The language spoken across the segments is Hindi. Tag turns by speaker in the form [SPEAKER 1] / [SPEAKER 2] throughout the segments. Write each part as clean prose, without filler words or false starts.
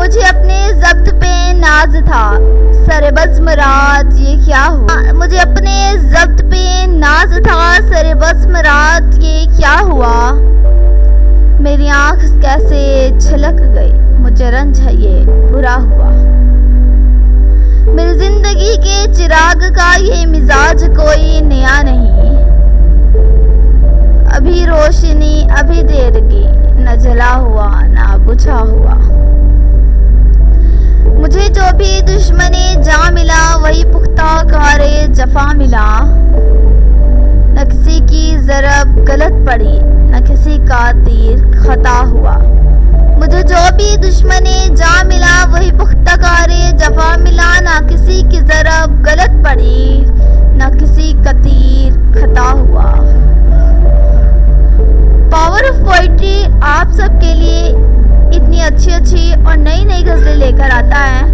[SPEAKER 1] मुझे अपने ज़ब्त पे नाज था, सरे बज़्म रात ये क्या हुआ। मुझे अपने ज़ब्त पे नाज था, सरे बज़्म रात ये क्या हुआ। मेरी आँख कैसे छलक गई, मुझे रंज है ये बुरा हुआ। मेरी जिंदगी के चिराग का ये मिजाज कोई नया नहीं, अभी रोशनी अभी देर की, न जला हुआ न बुझा हुआ। मुझे जो भी दुश्मने जा मिला, वही पुख्ता कारे जफा मिला। न किसी की ज़रब गलत पड़ी, न किसी का तीर खता हुआ। मुझे जो भी दुश्मने जा मिला, वही पुख्ता कारे जफा मिला। न किसी की ज़रब गलत पड़ी, न किसी का तीर खता हुआ। पावर ऑफ पोइट्री आप सबके लिए इतनी अच्छी अच्छी और नई नई गज़लें लेकर आता है,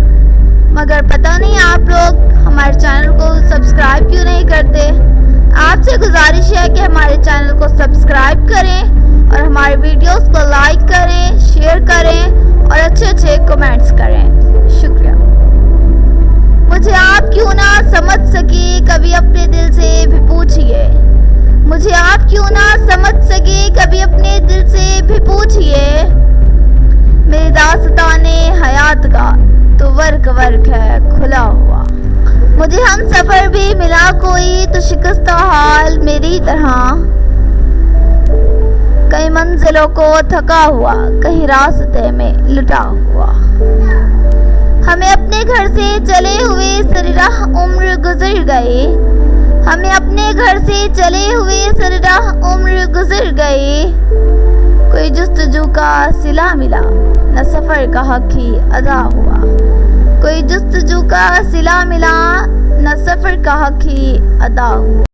[SPEAKER 1] मगर पता नहीं आप लोग हमारे चैनल को सब्सक्राइब क्यों नहीं करते। आपसे गुजारिश है कि हमारे चैनल को सब्सक्राइब करें और हमारे वीडियोस को लाइक करें, शेयर करें और अच्छे अच्छे कमेंट्स करें। शुक्रिया। मुझे आप क्यों ना समझ सके, कभी अपने दिल से भी पूछिए। मुझे आप क्यों ना समझ सके, कभी अपने दिल से भी पूछिए। मेरी दास्ताने हयात का तो वर्क वर्क है खुला हुआ। मुझे हम सफ़र भी मिला कोई, तो शिकस्ता हाल मेरी तरह। कई मंजिलों को थका हुआ, कहीं रास्ते में लुटा हुआ। हमें अपने घर से चले हुए सरेराह उम्र गुजर गई। हमें अपने घर से चले हुए सरेराह उम्र गुजर गई। कोई जुस्तजू का सिला मिला, न सफ़र का हक ही अदा हुआ। कोई जुस्तजू का सिला मिला, न सफ़र का हक ही अदा हुआ।